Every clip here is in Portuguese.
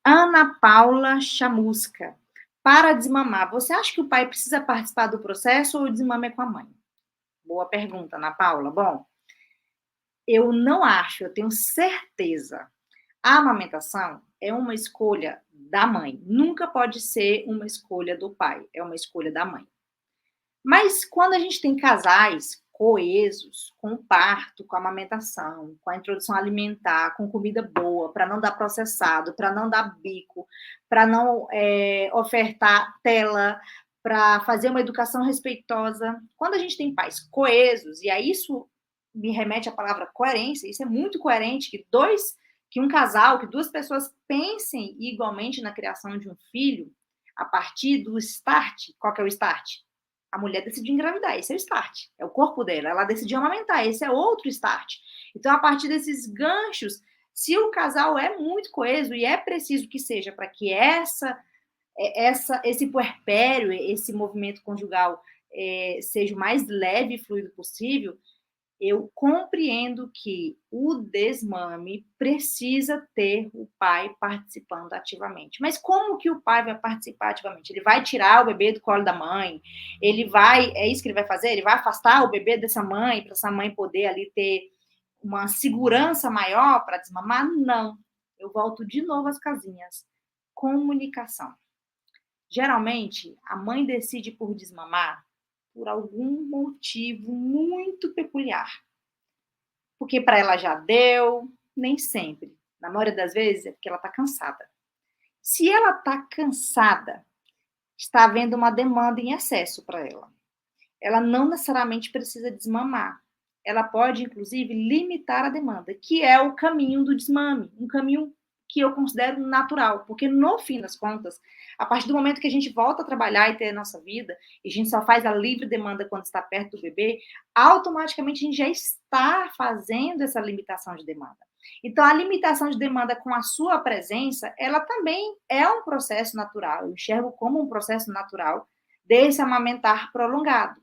Ana Paula Chamusca. Para desmamar, você acha que o pai precisa participar do processo ou o desmame é com a mãe? Boa pergunta, Ana Paula. Bom, eu não acho, eu tenho certeza. A amamentação é uma escolha da mãe. Nunca pode ser uma escolha do pai, é uma escolha da mãe. Mas quando a gente tem casais coesos, com o parto, com a amamentação, com a introdução alimentar, com comida boa, para não dar processado, para não dar bico, para não ofertar tela, para fazer uma educação respeitosa. Quando a gente tem pais coesos, e aí isso me remete à palavra coerência, isso é muito coerente que um casal, que duas pessoas pensem igualmente na criação de um filho a partir do start. Qual que é o start? A mulher decidiu engravidar, esse é o start. É o corpo dela. Ela decidiu amamentar, esse é outro start. Então, a partir desses ganchos, se o casal é muito coeso e é preciso que seja para que esse puerpério, esse movimento conjugal seja o mais leve e fluido possível, eu compreendo que o desmame precisa ter o pai participando ativamente. Mas como que o pai vai participar ativamente? Ele vai tirar o bebê do colo da mãe? É isso que ele vai fazer? Ele vai afastar o bebê dessa mãe, para essa mãe poder ali ter uma segurança maior para desmamar? Não. Eu volto de novo às casinhas. Comunicação. Geralmente, a mãe decide por desmamar por algum motivo muito peculiar. Porque para ela já deu, nem sempre. Na maioria das vezes é porque ela está cansada. Se ela está cansada, está havendo uma demanda em excesso para ela. Ela não necessariamente precisa desmamar. Ela pode, inclusive, limitar a demanda, que é o caminho do desmame, um caminho que eu considero natural, porque no fim das contas, a partir do momento que a gente volta a trabalhar e ter a nossa vida, e a gente só faz a livre demanda quando está perto do bebê, automaticamente a gente já está fazendo essa limitação de demanda. Então, a limitação de demanda com a sua presença, ela também é um processo natural. Eu enxergo como um processo natural desse amamentar prolongado.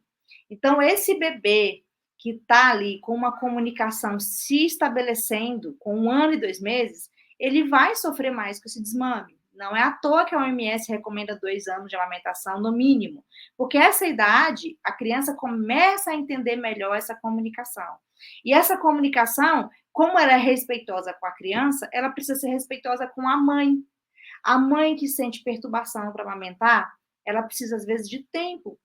Então, esse bebê que está ali com uma comunicação se estabelecendo com 1 ano e 2 meses, ele vai sofrer mais com esse desmame. Não é à toa que a OMS recomenda 2 anos de amamentação, no mínimo, porque essa idade, a criança começa a entender melhor essa comunicação. E essa comunicação, como ela é respeitosa com a criança, ela precisa ser respeitosa com a mãe. A mãe que sente perturbação para amamentar, ela precisa, às vezes, de tempo,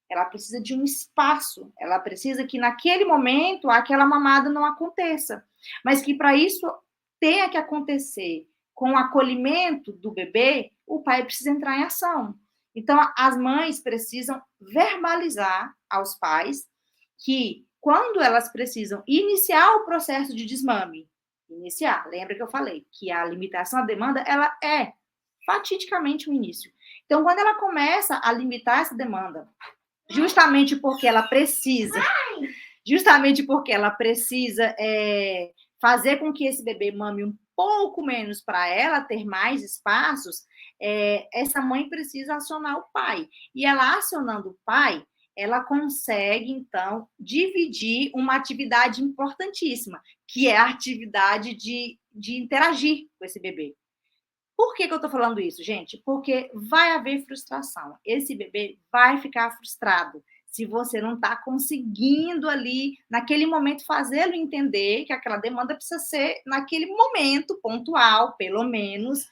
ela precisa de um espaço, ela precisa que naquele momento aquela mamada não aconteça, mas que para isso tenha que acontecer com o acolhimento do bebê, o pai precisa entrar em ação. Então, as mães precisam verbalizar aos pais que quando elas precisam iniciar o processo de desmame, lembra que eu falei que a limitação à demanda, ela é fatidicamente o início. Então, quando ela começa a limitar essa demanda, justamente porque ela precisa, fazer com que esse bebê mame um pouco menos para ela ter mais espaços, essa mãe precisa acionar o pai. E ela acionando o pai, ela consegue, então, dividir uma atividade importantíssima, que é a atividade de interagir com esse bebê. Por que eu estou falando isso, gente? Porque vai haver frustração. Esse bebê vai ficar frustrado se você não está conseguindo ali, naquele momento, fazê-lo entender que aquela demanda precisa ser, naquele momento, pontual, pelo menos,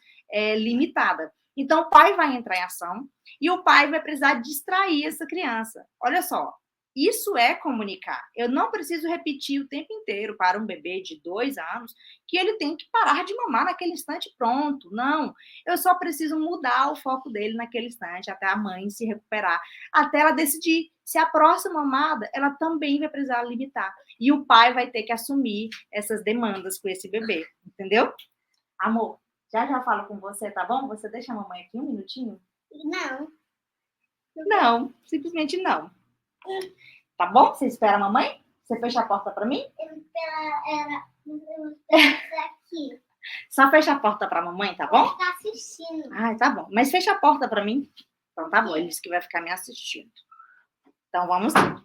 limitada. Então, o pai vai entrar em ação e o pai vai precisar distrair essa criança. Olha só, isso é comunicar. Eu não preciso repetir o tempo inteiro para um bebê de 2 anos que ele tem que parar de mamar naquele instante pronto. Não, eu só preciso mudar o foco dele naquele instante, até a mãe se recuperar, até ela decidir se a próxima mamada, ela também vai precisar limitar. E o pai vai ter que assumir essas demandas com esse bebê, entendeu? Amor, já já falo com você, tá bom? Você deixa a mamãe aqui um minutinho? Não. Não, simplesmente não. Tá bom? Você espera a mamãe? Você fecha a porta para mim? Aqui. Só fecha a porta para a mamãe, tá bom? Tá assistindo. Ai, tá bom. Mas fecha a porta para mim. Então tá bom, ele disse que vai ficar me assistindo. Então vamos lá.